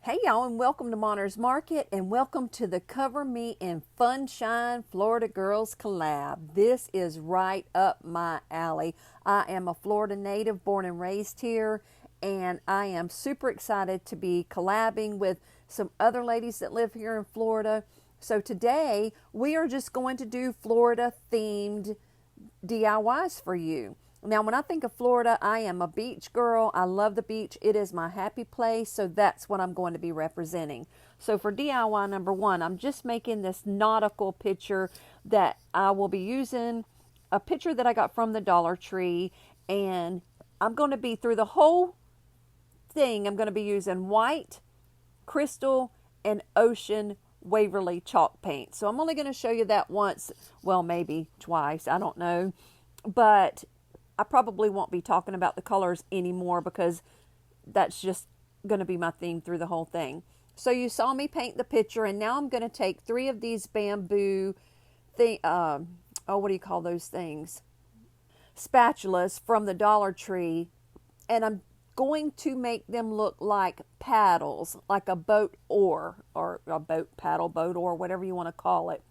Hey y'all, and welcome to Monter's Market, and welcome to the Cover Me in Funshine Florida Girls Collab. This is right up my alley. I am a Florida native, born and raised here, and I am super excited to be collabing with some other ladies that live here in Florida. So today we are just going to do Florida themed DIYs for you. Now, when I think of Florida, I am a beach girl. I love the beach. It is my happy place, so that's what I'm going to be representing. So for DIY number one, I'm just making this nautical picture that I will be using, a picture that I got from the Dollar Tree, and I'm going to be through the whole thing. I'm going to be using white, crystal, and ocean Waverly chalk paint. So I'm only going to show you that once, well, maybe twice, I don't know. But I probably won't be talking about the colors anymore because that's just going to be my theme through the whole thing. So you saw me paint the picture, and now I'm going to take 3 of these bamboo what do you call those things? Spatulas from the Dollar Tree, and I'm going to make them look like paddles, like a boat oar, or a boat paddle, boat oar, whatever you want to call it.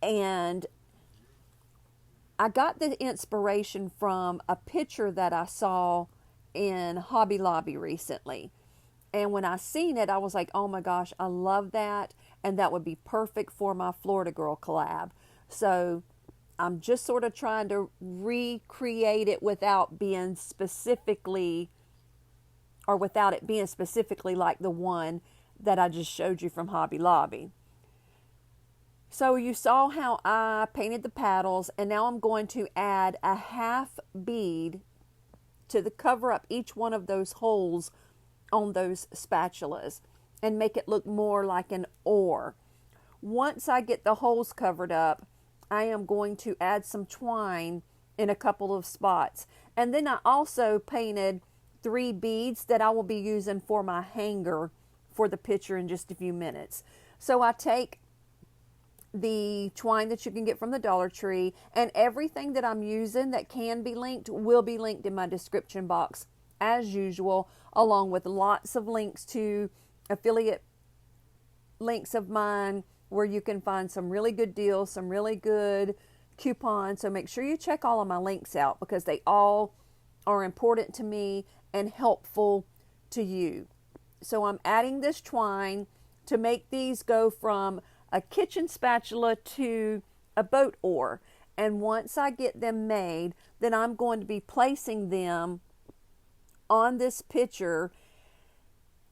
And I got the inspiration from a picture that I saw in Hobby Lobby recently. And when I seen it, I was like, oh my gosh, I love that. And that would be perfect for my Florida Girl collab. So I'm just sort of trying to recreate it without being specifically, or without it being specifically like the one that I just showed you from Hobby Lobby. So you saw how I painted the paddles, and now I'm going to add a half bead to cover up each one of those holes on those spatulas and make it look more like an oar. Once I get the holes covered up, I am going to add some twine in a couple of spots. And then I also painted 3 beads that I will be using for my hanger for the picture in just a few minutes. So I take the twine that you can get from the Dollar Tree, and everything that I'm using that can be linked will be linked in my description box as usual, along with lots of links to affiliate links of mine where you can find some really good deals, some really good coupons. So make sure you check all of my links out because they all are important to me and helpful to you. So I'm adding this twine to make these go from a kitchen spatula to a boat oar. And once I get them made, then I'm going to be placing them on this picture.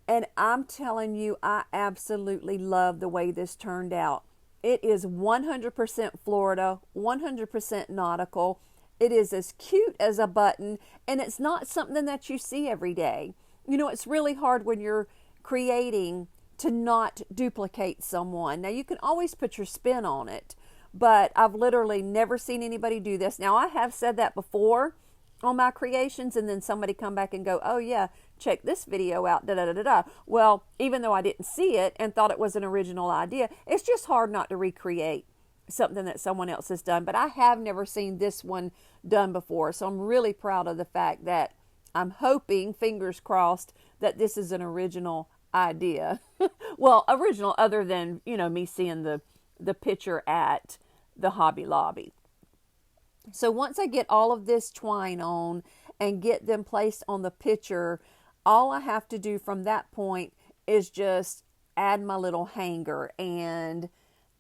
And I'm telling you, I absolutely love the way this turned out. It is 100% Florida, 100% nautical. It is as cute as a button, and it's not something that you see every day. You know, it's really hard when you're creating to not duplicate someone. Now, you can always put your spin on it, but I've literally never seen anybody do this. Now, I have said that before on my creations, and then somebody come back and go, oh yeah, check this video out, da da da da da. Well, even though I didn't see it and thought it was an original idea, it's just hard not to recreate something that someone else has done. But I have never seen this one done before, so I'm really proud of the fact that I'm hoping, fingers crossed, that this is an original idea. Well, original other than, you know, me seeing the picture at the Hobby Lobby. So once I get all of this twine on and get them placed on the picture, all I have to do from that point is just add my little hanger. And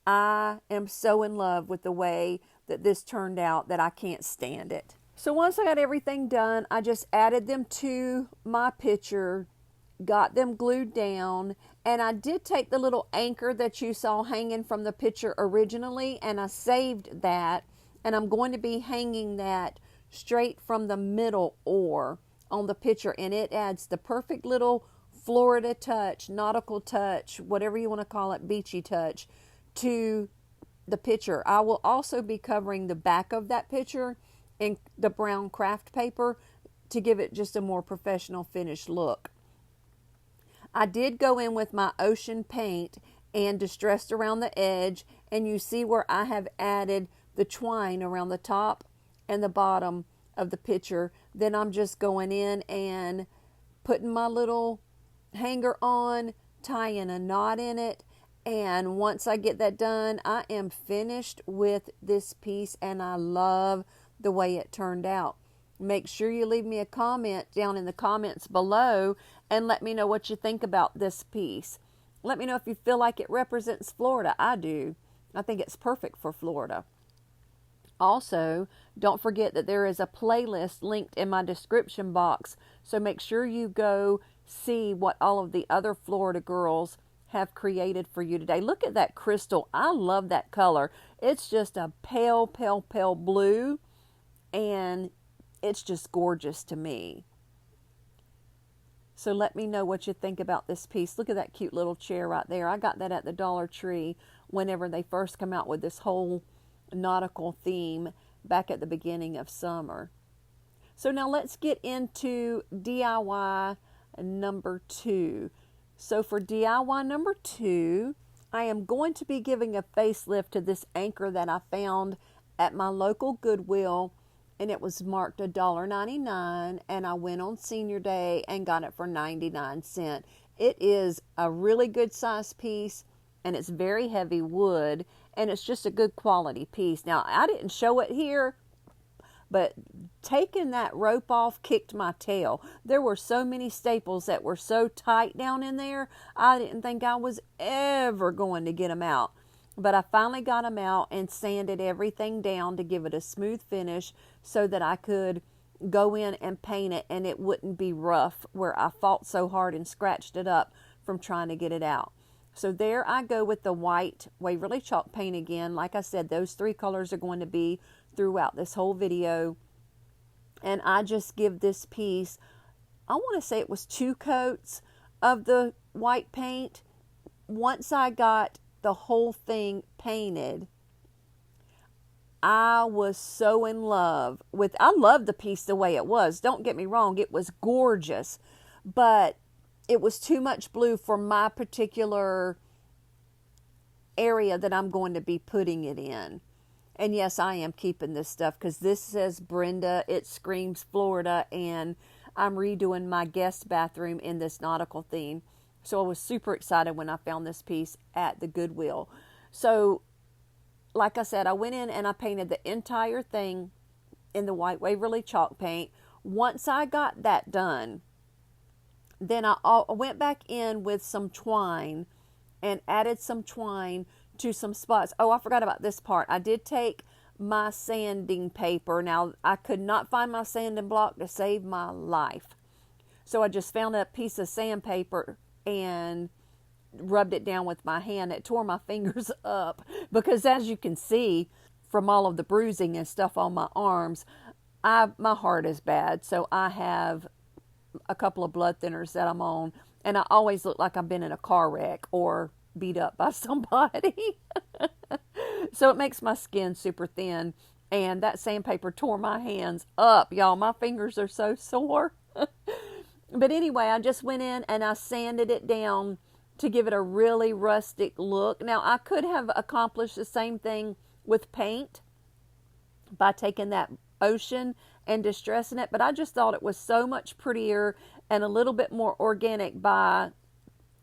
I am so in love with the way that this turned out that I can't stand it. So once I got everything done, I just added them to my picture, got them glued down, and I did take the little anchor that you saw hanging from the picture originally, and I saved that, and I'm going to be hanging that straight from the middle oar on the picture, and it adds the perfect little Florida touch, nautical touch, whatever you want to call it, beachy touch to the picture. I will also be covering the back of that picture in the brown craft paper to give it just a more professional finished look. I did go in with my ocean paint and distressed around the edge, and you see where I have added the twine around the top and the bottom of the picture. Then I'm just going in and putting my little hanger on, tying a knot in it. And once I get that done, I am finished with this piece, and I love the way it turned out. Make sure you leave me a comment down in the comments below and let me know what you think about this piece. Let me know if you feel like it represents Florida. I do. I think it's perfect for Florida. Also, don't forget that there is a playlist linked in my description box, so make sure you go see what all of the other Florida girls have created for you today. Look at that crystal. I love that color. It's just a pale, pale, pale blue, and it's just gorgeous to me. So let me know what you think about this piece. Look at that cute little chair right there. I got that at the Dollar Tree whenever they first come out with this whole nautical theme back at the beginning of summer. So now let's get into DIY number 2. So for DIY number 2, I am going to be giving a facelift to this anchor that I found at my local Goodwill, and it was marked $1.99, and I went on Senior Day and got it for 99 cents. It is a really good size piece, and it's very heavy wood, and it's just a good quality piece. Now, I didn't show it here, but taking that rope off kicked my tail. There were so many staples that were so tight down in there, I didn't think I was ever going to get them out. But I finally got them out and sanded everything down to give it a smooth finish so that I could go in and paint it and it wouldn't be rough where I fought so hard and scratched it up from trying to get it out. So there I go with the white Waverly chalk paint again. Like I said, those 3 colors are going to be throughout this whole video. And I just give this piece, I want to say it was 2 coats of the white paint. Once I got the whole thing painted, I was so in love with, I loved the piece the way it was. Don't get me wrong, it was gorgeous, but it was too much blue for my particular area that I'm going to be putting it in. And yes, I am keeping this stuff because this says Brenda, it screams Florida, and I'm redoing my guest bathroom in this nautical theme. So I was super excited when I found this piece at the Goodwill. So, like I said, I went in and I painted the entire thing in the white Waverly chalk paint. Once I got that done, then I went back in with some twine and added some twine to some spots. Oh, I forgot about this part. I did take my sanding paper. Now, I could not find my sanding block to save my life. So I just found a piece of sandpaper and rubbed it down with my hand. It tore my fingers up because, as you can see from all of the bruising and stuff on my arms, my heart is bad. So I have a couple of blood thinners that I'm on, and I always look like I've been in a car wreck or beat up by somebody. So it makes my skin super thin, and that sandpaper tore my hands up, y'all. My fingers are so sore. But anyway, I just went in and I sanded it down to give it a really rustic look. Now, I could have accomplished the same thing with paint by taking that ocean and distressing it, but I just thought it was so much prettier and a little bit more organic by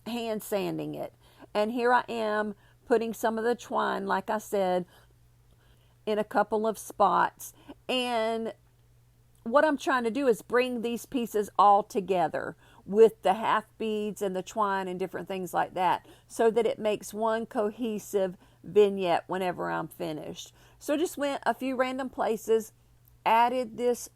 hand sanding it. And here I am putting some of the twine, like I said, in a couple of spots. And what I'm trying to do is bring these pieces all together with the half beads and the twine and different things like that, so that it makes one cohesive vignette whenever I'm finished. So just went a few random places, added this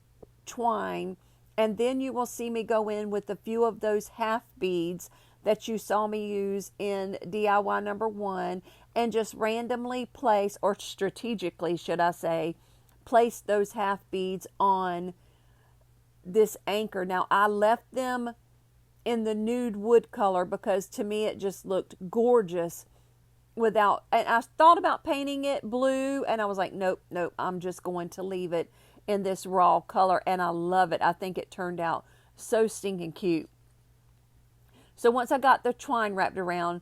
twine, and then you will see me go in with a few of those half beads that you saw me use in DIY number 1, and just randomly place, or strategically should I say, place those half beads on this anchor. Now, I left them in the nude wood color because to me it just looked gorgeous without, and I thought about painting it blue, and I was like, nope, I'm just going to leave it in this raw color, and I love it. I think it turned out so stinking cute. So once I got the twine wrapped around,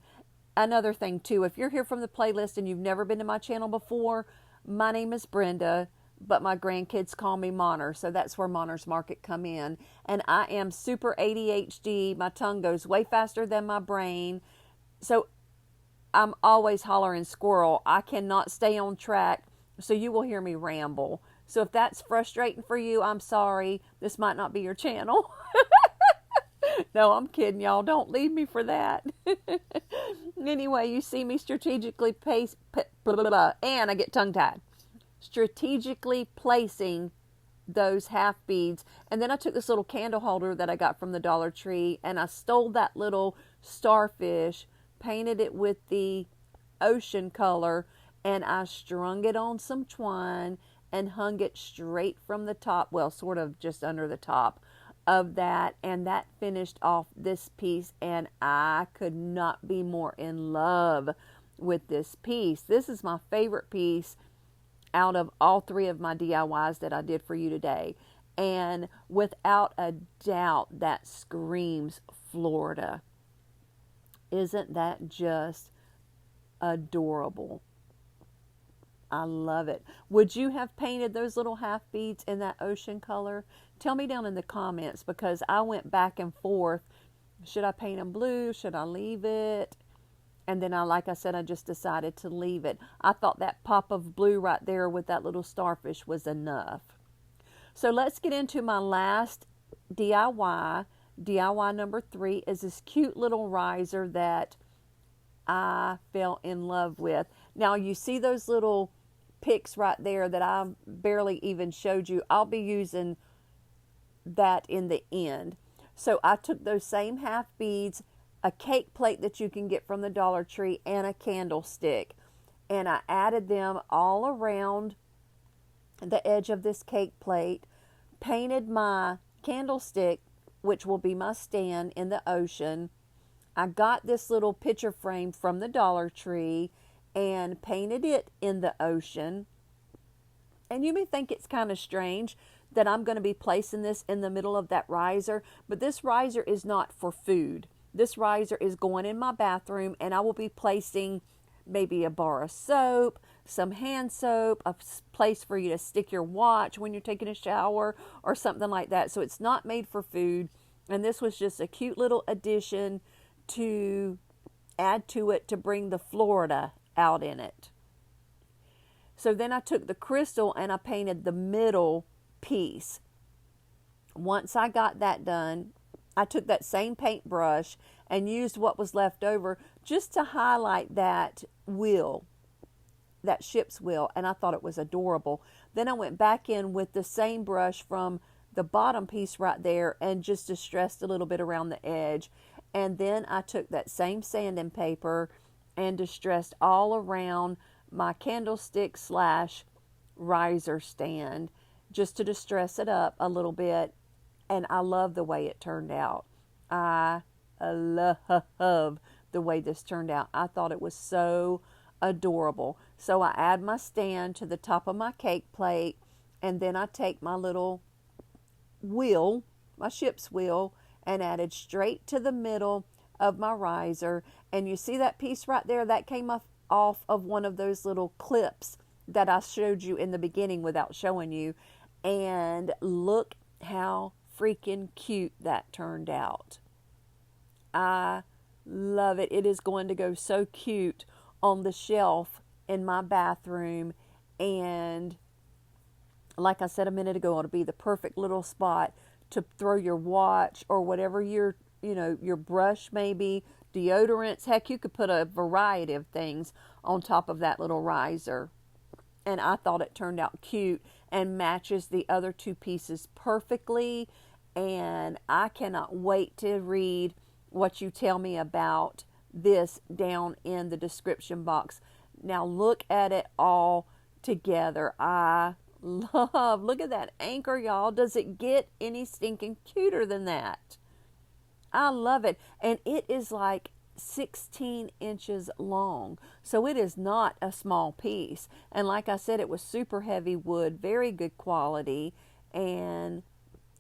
another thing too, if you're here from the playlist and you've never been to my channel before, my name is Brenda, but my grandkids call me Monner, so that's where Monner's Market come in. And I am super ADHD. My tongue goes way faster than my brain. So I'm always hollering squirrel. I cannot stay on track, so you will hear me ramble. So if that's frustrating for you, I'm sorry. This might not be your channel. No, I'm kidding, y'all. Don't leave me for that. Anyway, you see me strategically and I get tongue-tied. Strategically placing those half beads. And then I took this little candle holder that I got from the Dollar Tree, and I stole that little starfish, painted it with the ocean color, and I strung it on some twine and hung it straight from the top, well, sort of just under the top of that, and that finished off this piece, and I could not be more in love with this piece. This is my favorite piece out of all three of my DIYs that I did for you today, and without a doubt that screams Florida. Isn't that just adorable? I love it. Would you have painted those little half beads in that ocean color? Tell me down in the comments, because I went back and forth. Should I paint them blue? Should I leave it? And then like I said, I just decided to leave it. I thought that pop of blue right there with that little starfish was enough. So let's get into my last DIY. DIY number 3 is this cute little riser that I fell in love with. Now you see those little picks right there that I barely even showed you. I'll be using that in the end. So I took those same half beads, a cake plate that you can get from the Dollar Tree, and a candlestick, and I added them all around the edge of this cake plate, painted my candlestick, which will be my stand, in the ocean. I got this little picture frame from the Dollar Tree and painted it in the ocean. And you may think it's kind of strange that I'm going to be placing this in the middle of that riser, but this riser is not for food. This riser is going in my bathroom, and I will be placing maybe a bar of soap, some hand soap, a place for you to stick your watch when you're taking a shower or something like that. So it's not made for food, and this was just a cute little addition to add to it to bring the Florida out in it. So then I took the crystal and I painted the middle piece. Once I got that done, I took that same paintbrush and used what was left over just to highlight that wheel, that ship's wheel, and I thought it was adorable. Then I went back in with the same brush from the bottom piece right there and just distressed a little bit around the edge. And then I took that same sanding paper and distressed all around my candlestick / riser stand, just to distress it up a little bit. And I love the way it turned out. I love the way this turned out. I thought it was so adorable. So I add my stand to the top of my cake plate, and then I take my little wheel, my ship's wheel, and added straight to the middle of my riser. And you see that piece right there? That came off of one of those little clips that I showed you in the beginning without showing you. And look how freaking cute that turned out. I love it. It is going to go so cute on the shelf in my bathroom. And like I said a minute ago, it'll be the perfect little spot to throw your watch or whatever your brush, maybe deodorants. Heck, you could put a variety of things on top of that little riser. And I thought it turned out cute and matches the other two pieces perfectly. And I cannot wait to read what you tell me about this down in the description box. Now look at it all together. I love, look at that anchor, y'all. Does it get any stinking cuter than that? I love it. And it is like 16 inches long. So it is not a small piece. And like I said, it was super heavy wood, very good quality. And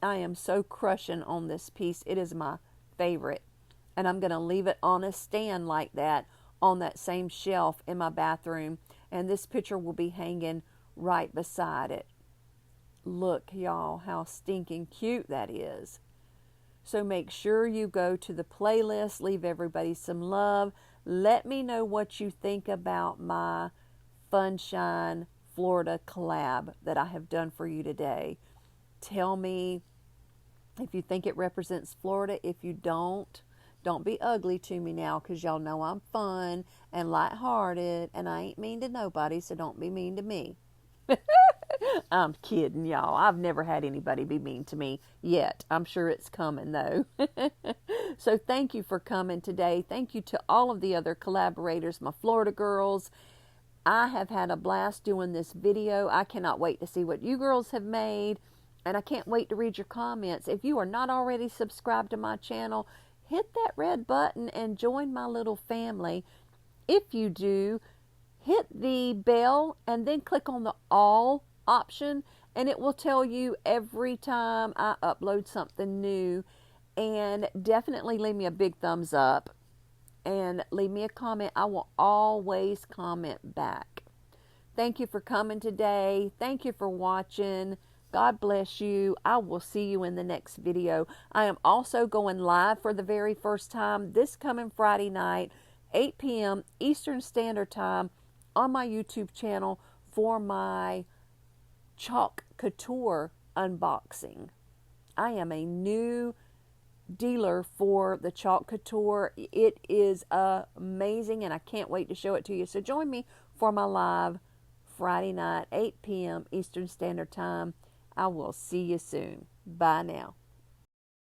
I am so crushing on this piece. It is my favorite. And I'm going to leave it on a stand like that on that same shelf in my bathroom. And this picture will be hanging right beside it. Look, y'all, how stinking cute that is. So make sure you go to the playlist, leave everybody some love. Let me know what you think about my Funshine Florida collab that I have done for you today. Tell me if you think it represents Florida. If you don't be ugly to me now, because y'all know I'm fun and lighthearted, and I ain't mean to nobody, so don't be mean to me. I'm kidding, y'all. I've never had anybody be mean to me yet. I'm sure it's coming, though. So thank you for coming today. Thank you to all of the other collaborators, my Florida girls. I have had a blast doing this video. I cannot wait to see what you girls have made, and I can't wait to read your comments. If you are not already subscribed to my channel, hit that red button and join my little family. If you do, hit the bell and then click on the all option, and it will tell you every time I upload something new. And definitely leave me a big thumbs up and leave me a comment. I will always comment back. Thank you for coming today. Thank you for watching. God bless you. I will see you in the next video. I am also going live for the very first time this coming Friday night, 8 p.m. Eastern Standard Time on my YouTube channel for my Chalk Couture unboxing. I am a new dealer for the Chalk Couture. It is amazing, and I can't wait to show it to you. So join me for my live Friday night, 8 p.m. Eastern Standard Time. I will see you soon. Bye now.